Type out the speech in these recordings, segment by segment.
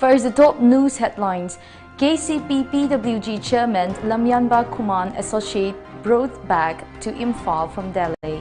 First, the top news headlines. KCP-PWG Chairman Lamjingbatomtv associate brought back to Imphal from Delhi.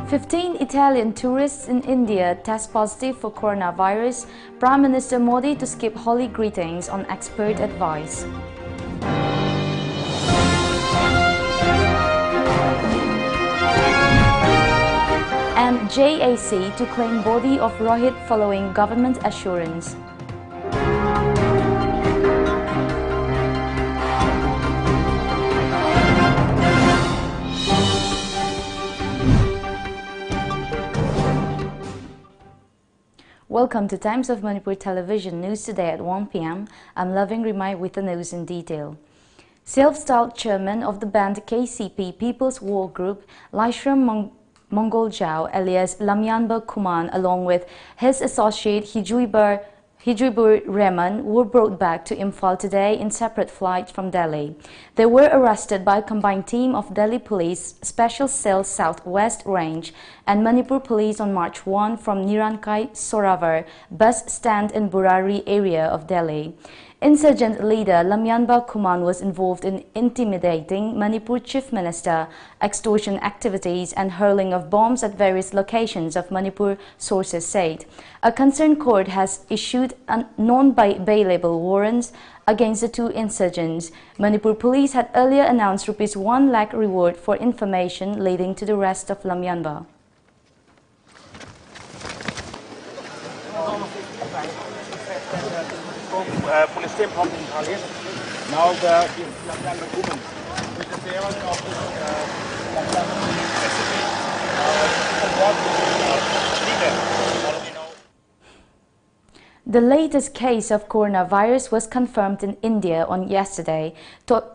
"15 Italian tourists in India test positive for coronavirus. Prime Minister Modi to skip holy greetings on expert advice." And JAC to claim body of Rohit following government assurance. Welcome to Times of Manipur Television News today at 1 p.m. I'm Loving Rimai with the news in detail. Self-styled chairman of the band KCP People's War Group, Laishram Mongoljao alias Lamjingbatomtv, along with his associate Hijibur Rehman, were brought back to Imphal today in separate flights from Delhi. They were arrested by a combined team of Delhi Police Special Cell Southwest Range and Manipur Police on March 1 from Nirankai Soravar bus stand in Burari area of Delhi. Insurgent leader Lamjingbatomtv was involved in intimidating Manipur Chief Minister, extortion activities and hurling of bombs at various locations of Manipur, sources said. A concerned court has issued non-bailable warrants against the two insurgents. Manipur police had earlier announced ₹1 lakh reward for information leading to the arrest of Lamjingbatomtv. Police team from Imphal. Now the Lamjingbatomtv with the chairman of The latest case of coronavirus was confirmed in India on yesterday,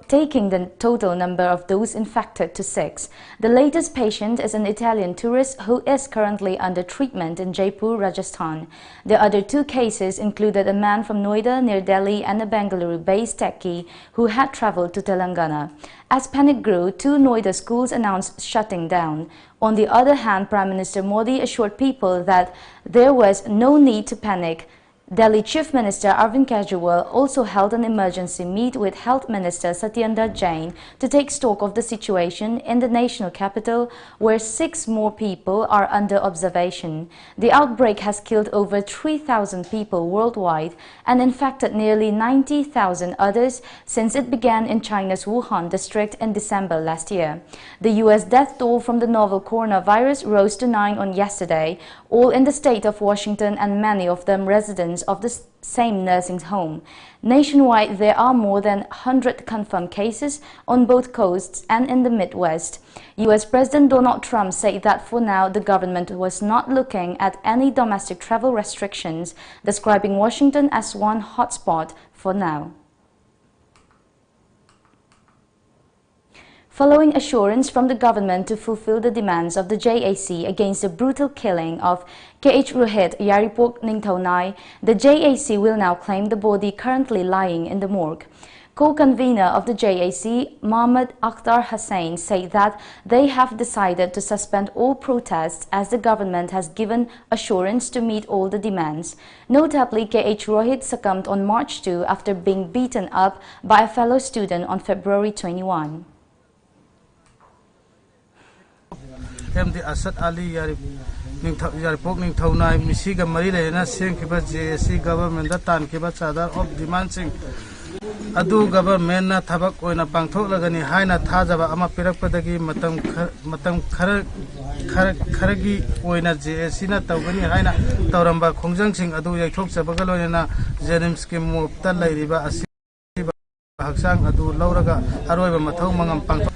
taking the total number of those infected to 6. The latest patient is an Italian tourist who is currently under treatment in Jaipur, Rajasthan. The other 2 cases included a man from Noida near Delhi and a Bengaluru-based techie who had travelled to Telangana. As panic grew, 2 Noida schools announced shutting down. On the other hand, Prime Minister Modi assured people that there was no need to panic. Delhi Chief Minister Arvind Kejriwal also held an emergency meet with Health Minister Satyendra Jain to take stock of the situation in the national capital, where 6 more people are under observation. The outbreak has killed over 3,000 people worldwide and infected nearly 90,000 others since it began in China's Wuhan district in December last year. The U.S. death toll from the novel coronavirus rose to 9 on yesterday, all in the state of Washington, and many of them residents of the same nursing home. Nationwide, there are more than 100 confirmed cases on both coasts and in the Midwest. U.S. President Donald Trump said that for now the government was not looking at any domestic travel restrictions, describing Washington as one hotspot for now. Following assurance from the government to fulfill the demands of the JAC against the brutal killing of KH Rohit Yaripok Ningthaunai, the JAC will now claim the body currently lying in the morgue. Co-convener of the JAC, Mohammad Akhtar Hussain, said that they have decided to suspend all protests as the government has given assurance to meet all the demands. Notably, KH Rohit succumbed on March 2 after being beaten up by a fellow student on February 21. MD Asad Ali Yaripok Ningthaunai Misiga Marilena Senkiba JSC government that Tankiba Chadar of demandsing Adu government Tabak Oina Pangtok Lagani Haina Tazaba Ama Pirapadagi Matam Karagi Oina JSC Tawani Haina Tauramba Kongjang Sing Adu Yatok Sabagalona Zenemski Mopta Lariba Asiba Haksang Adu Lauraga Aroba Matau Mangam Pangtok.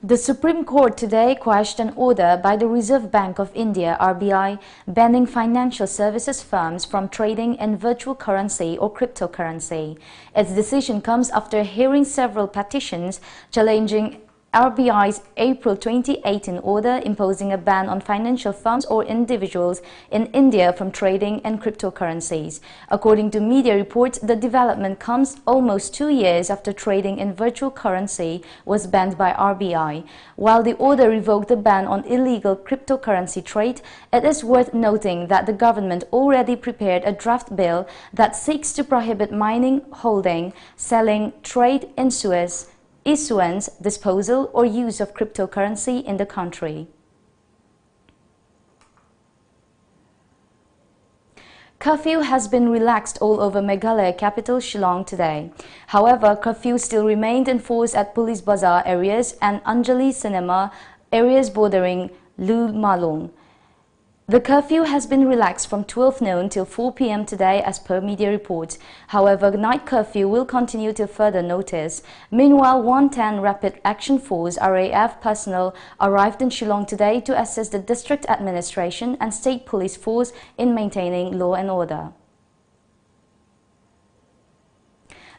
The Supreme Court today quashed an order by the Reserve Bank of India (RBI) banning financial services firms from trading in virtual currency or cryptocurrency. Its decision comes after hearing several petitions challenging RBI's April 2018 order imposing a ban on financial firms or individuals in India from trading in cryptocurrencies. According to media reports, the development comes almost 2 years after trading in virtual currency was banned by RBI. While the order revoked the ban on illegal cryptocurrency trade, it is worth noting that the government already prepared a draft bill that seeks to prohibit mining, holding, selling, trade, issuance, disposal or use of cryptocurrency in the country. Curfew has been relaxed all over Meghalaya capital Shillong today. However, curfew still remained in force at Police Bazaar areas and Anjali Cinema areas bordering Lul Malung. The curfew has been relaxed from 12 noon till 4 p.m. today as per media reports. However, night curfew will continue till further notice. Meanwhile, 110 Rapid Action Force RAF personnel arrived in Shillong today to assist the district administration and state police force in maintaining law and order.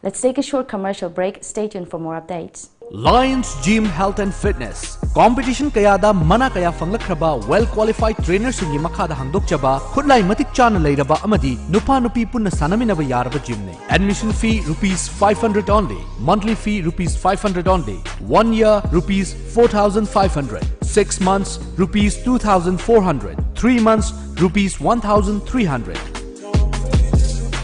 Let's take a short commercial break. Stay tuned for more updates. Lions Gym Health and Fitness Competition kayada mana kaya fanglakraba well qualified trainers singi makhada hangdokjaba khutlai matik chana leiraba amadi nupa nupi punna sanaminaba yaraba gym ne. Admission fee rupees 500 only, monthly fee rupees 500 only, 1 year rupees 4,500, 6 months rupees 2,400, 3 months rupees 1,300.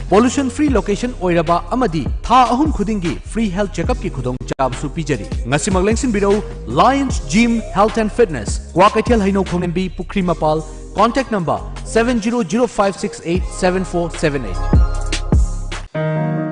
Pollution free location oiraba amadi tha ahum khudingi free health checkup ki khudong chabsu pijari ngasimag lengsin biro Lions Gym Health and Fitness Kwakaithel Haino Khombi Pukri Mapal. Contact number 7005687478.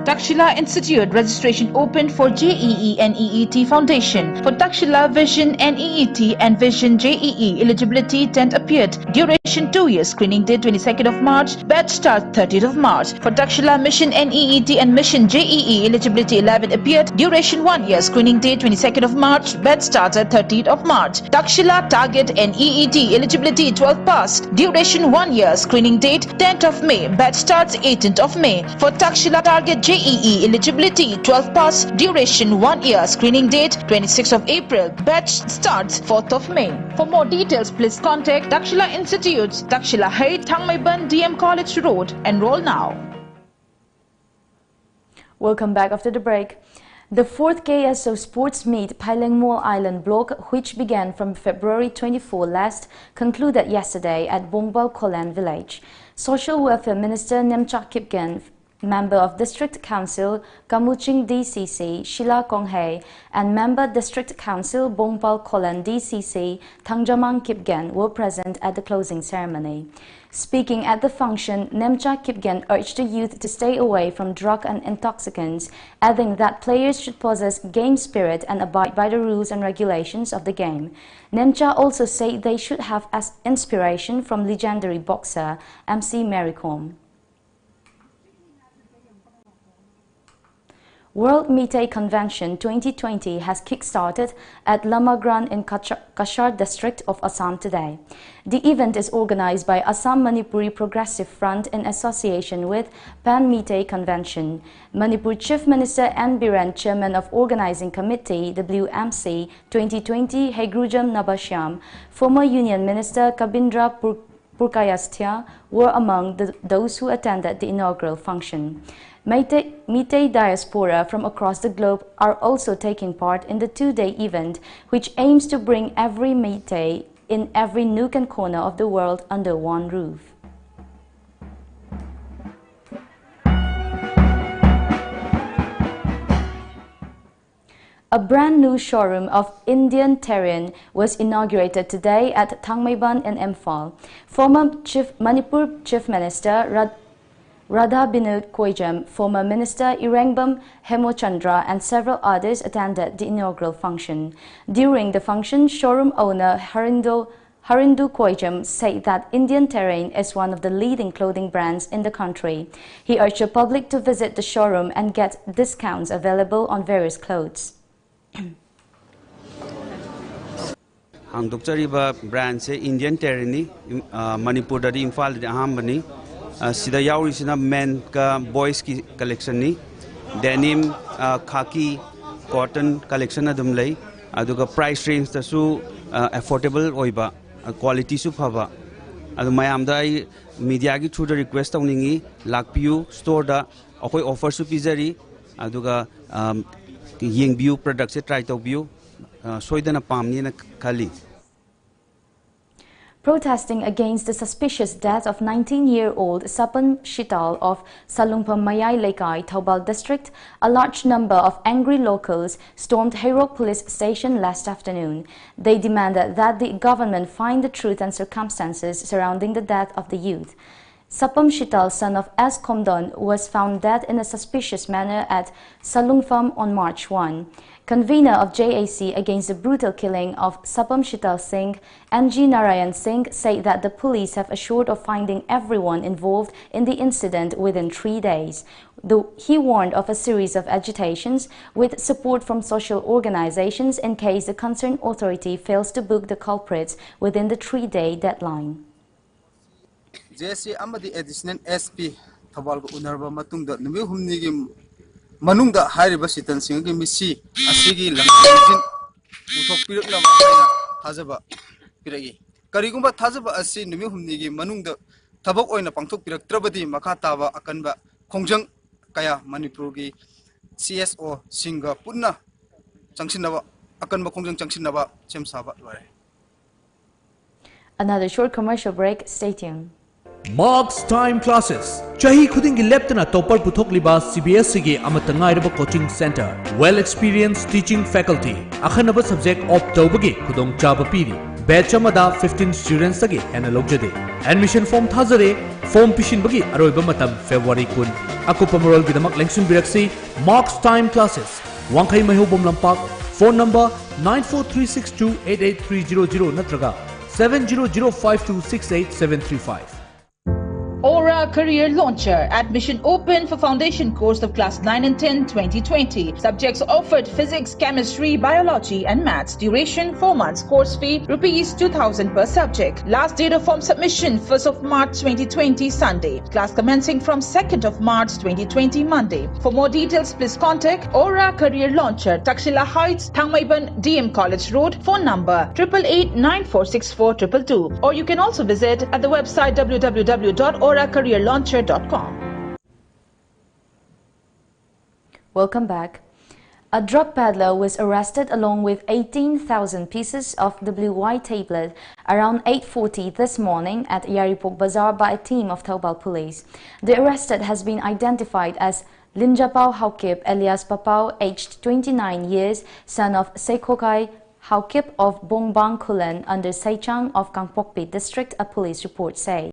Takshila Institute registration open for JEE and EET Foundation. For Takshila Vision and EET and Vision JEE eligibility 10th appeared. Duration 2 years. Screening date 22nd of March. Batch start 30th of March. For Takshila Mission and EET and Mission JEE eligibility 11 appeared. Duration 1 year. Screening date 22nd of March. Batch starts at 30th of March. Takshila Target and EET eligibility 12 passed. Duration 1 year. Screening date 10th of May. Batch starts 18th of May. For Takshila Target JEE eligibility 12 pass. Duration 1 year. Screening date 26th of April. Batch starts 4th of May. For more details, please contact Takshila Institutes, Takshila Height, Thangmaiban DM College Road. Enroll now. Welcome back after the break. The 4th KSO Sports Meet Paileng Mall Island block, which began from February 24 last, concluded yesterday at Bongbal Kolan village. Social Welfare Minister Nemcha Kipgen, Member of District Council Kamuching DCC Sheila Konghae and Member District Council Bongbal Kolan DCC Tangjamang Kipgen were present at the closing ceremony. Speaking at the function, Nemcha Kipgen urged the youth to stay away from drug and intoxicants, adding that players should possess game spirit and abide by the rules and regulations of the game. Nemcha also said they should have as inspiration from legendary boxer MC Maricom. World Meitei Convention 2020 has kick-started at Lamagran in Kashar district of Assam today. The event is organized by Assam Manipuri Progressive Front in association with Pan Meitei Convention. Manipur Chief Minister N. Biren, Chairman of Organizing Committee WMC 2020 Hegrujam Nabashyam, former Union Minister Kabindra Purkayasthya were among those who attended the inaugural function. Meitei diaspora from across the globe are also taking part in the two-day event, which aims to bring every Meitei in every nook and corner of the world under one roof. A brand new showroom of Indian Terrain was inaugurated today at Thangmaiban in Imphal. Former Manipur Chief Minister Radha Binod Koijam, former Minister Irengbam Hemochandra and several others attended the inaugural function. During the function, showroom owner Harindu Koijam said that Indian Terrain is one of the leading clothing brands in the country. He urged the public to visit the showroom and get discounts available on various clothes. Hangdokchariba brand se Indian Terrain Manipur dari Imphal di ahambani sida yaurisina men ka boys ki collection ni denim khaki cotton collection adum lay aduga price range ta su affordable oiba quality su phaba adu mayam da ai media gi through the request tawningi lakpiu store da akoi offer su pizari aduga yengbiu product se try tawbiu soidana pamni na khali. Protesting against the suspicious death of 19-year-old Sapan Shital of Salungpam Mayai Lekai, Thoubal district, a large number of angry locals stormed Hairok police station last afternoon. They demanded that the government find the truth and circumstances surrounding the death of the youth. Sapam Shital, son of S. Komdon, was found dead in a suspicious manner at Salungpam on March 1. Convener of JAC against the brutal killing of Sapam Shital Singh, NG Narayan Singh, said that the police have assured of finding everyone involved in the incident within 3 days. Though he warned of a series of agitations with support from social organizations in case the concerned authority fails to book the culprits within the 3-day deadline. JAC amadi additional SP Thoubal ko unarba matungda numi humnigi manungda hairiba sitan singi misi asigi langin uthok pirakla aina thajaba piragi karigumba thajaba asi numi humnigi manungda thabak oina pangthok piraktrabadi makha taba akanba khongjang kaya Manipur gi KSO singa punna changsinaba akanba khongjang changsinaba chemsaba lore. Another short commercial break. Stay tuned. Marks Time Classes Chahi Khudingi Leptana Topar Puthokliba CBSE gi Amatangairaba Coaching Center. Well experienced teaching faculty. Akhanaba subject opt tawbagi khudong chaba piri. Batch amada 15 students agi hena logjade. Admission form thazare form pishin bagi aroiba matam February 10. Akupa moral gidamak lengsun biraksi Marks Time Classes. Wangkai Mahubom Lampak. Phone number 943628830 natraga 7005268735. Aura Career Launcher. Admission open for foundation course of class 9 and 10 2020. Subjects offered physics, chemistry, biology and maths. Duration 4 months. Course fee rupees 2000 per subject. Last date of form submission 1st of March 2020 Sunday. Class commencing from 2nd of March 2020 Monday. For more details please contact Aura Career Launcher, Takshila Heights, Thangmaiban DM College Road. Phone number 888-9464-222. Or you can also visit at the website www.auracareerlauncher.com. Welcome back. A drug peddler was arrested along with 18,000 pieces of WY tablet around 8:40 this morning at Yaripok Bazaar by a team of Thoubal police. The arrested has been identified as Limjapao Haukip alias Papao, aged 29 years, son of Sekokai Haukip of Bongbang Kulen under Seichang of Kangpokpi district, a police report said.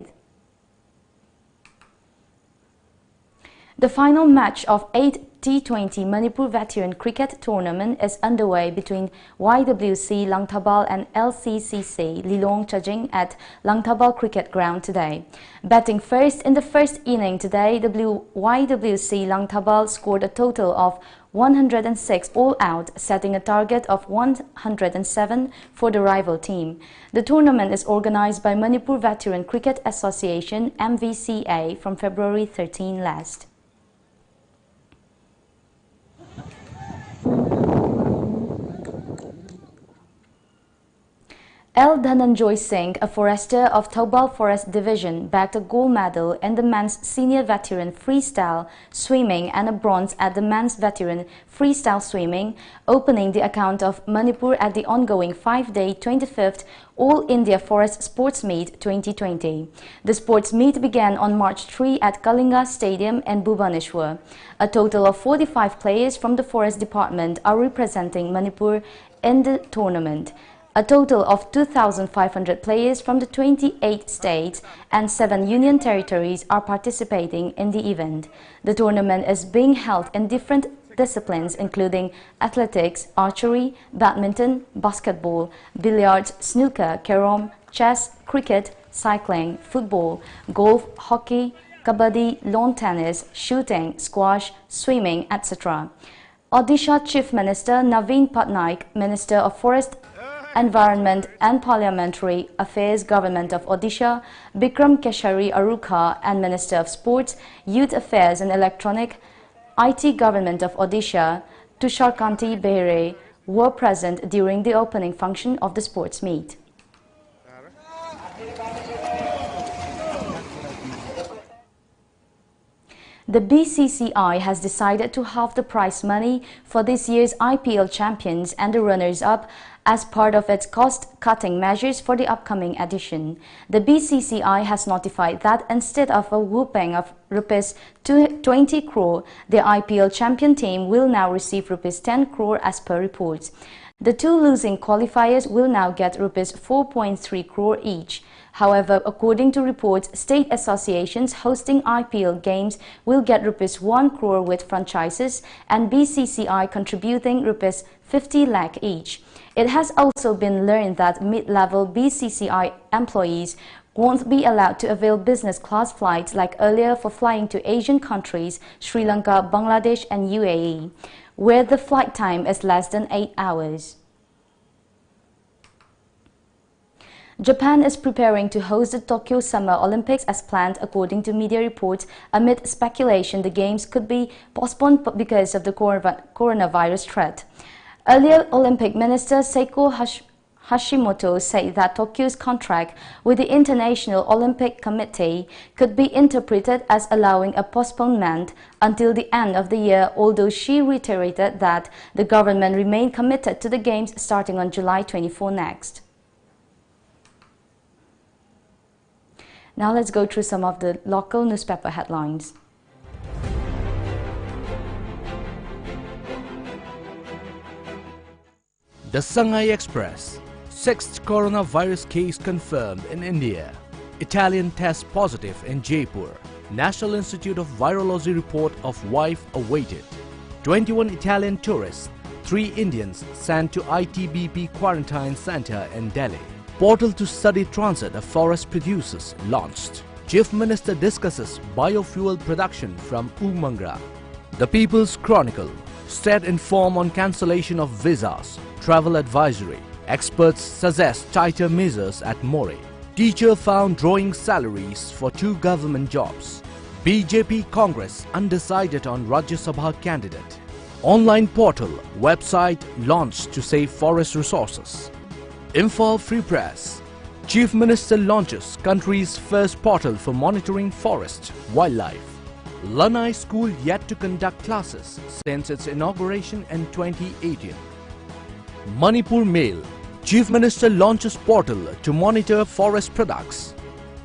The final match of 8 T20 Manipur Veteran Cricket Tournament is underway between YWC Langtabal and LCCC Lilong Chajing at Langtabal Cricket Ground today. Batting first in the first inning today, YWC Langtabal scored a total of 106 all out, setting a target of 107 for the rival team. The tournament is organized by Manipur Veteran Cricket Association MVCA from February 13 last. L. Dhananjoy Singh, a forester of Thoubal Forest Division, bagged a gold medal in the men's senior veteran freestyle swimming and a bronze at the men's veteran freestyle swimming, opening the account of Manipur at the ongoing 5-day 25th All India Forest Sports Meet 2020. The sports meet began on March 3 at Kalinga Stadium in Bhubaneswar. A total of 45 players from the Forest Department are representing Manipur in the tournament. A total of 2,500 players from the 28 states and 7 union territories are participating in the event. The tournament is being held in different disciplines including athletics, archery, badminton, basketball, billiards, snooker, carom, chess, cricket, cycling, football, golf, hockey, kabaddi, lawn tennis, shooting, squash, swimming, etc. Odisha Chief Minister Naveen Patnaik, Minister of Forest, Environment and Parliamentary Affairs Government of Odisha, Bikram Keshari Arukha, and Minister of Sports, Youth Affairs and Electronic IT Government of Odisha, Tusharkanti Behere, were present during the opening function of the sports meet. The BCCI has decided to halve the prize money for this year's IPL champions and the runners-up as part of its cost-cutting measures for the upcoming edition. The BCCI has notified that instead of a whopping of Rs 20 crore, the IPL champion team will now receive Rs 10 crore as per reports. The two losing qualifiers will now get Rs 4.3 crore each. However, according to reports, state associations hosting IPL games will get Rs 1 crore with franchises and BCCI contributing Rs 50 lakh each. It has also been learned that mid-level BCCI employees won't be allowed to avail business class flights like earlier for flying to Asian countries, Sri Lanka, Bangladesh and UAE, where the flight time is less than 8 hours. Japan is preparing to host the Tokyo Summer Olympics as planned, according to media reports. Amid speculation, the Games could be postponed because of the coronavirus threat. Earlier, Olympic Minister Seiko Hashimoto said that Tokyo's contract with the International Olympic Committee could be interpreted as allowing a postponement until the end of the year, although she reiterated that the government remained committed to the Games starting on July 24 next. Now let's go through some of the local newspaper headlines. The Shanghai Express. 6th coronavirus case confirmed in India. Italian test positive in Jaipur. National Institute of Virology report of wife awaited. 21 Italian tourists, 3 Indians sent to ITBP quarantine center in Delhi. Portal to study transit of forest producers launched. Chief Minister discusses biofuel production from Umangra. The People's Chronicle. State inform on cancellation of visas. Travel advisory. Experts suggest tighter measures at Moreh. Teacher found drawing salaries for 2 government jobs. BJP Congress undecided on Rajya Sabha candidate. Online portal website launched to save forest resources. Imphal Free Press. Chief Minister launches country's first portal for monitoring forest, wildlife. Lanai School yet to conduct classes since its inauguration in 2018. Manipur Mail. Chief Minister launches portal to monitor forest products.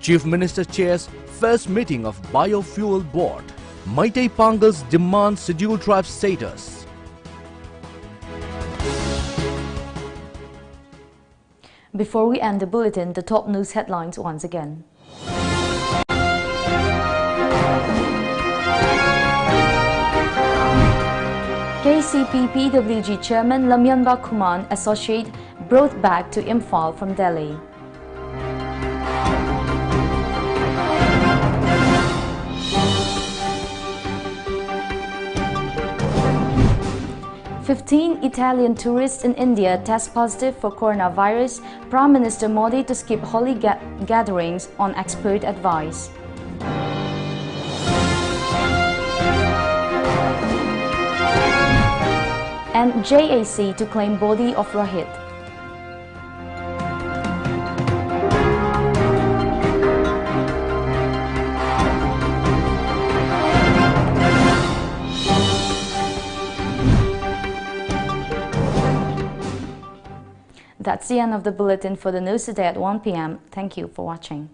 Chief Minister chairs first meeting of Biofuel Board. Meitei Pangals demand scheduled tribe status. Before we end the bulletin, the top news headlines once again. KCP PWG Chairman lamjingbatomtv associate brought back to Imphal from Delhi. "15 Italian tourists in India test positive for coronavirus. Prime Minister Modi to skip holy gatherings on expert advice." And JAC to claim body of Rohit. That's the end of the bulletin for the news today at 1 p.m. Thank you for watching.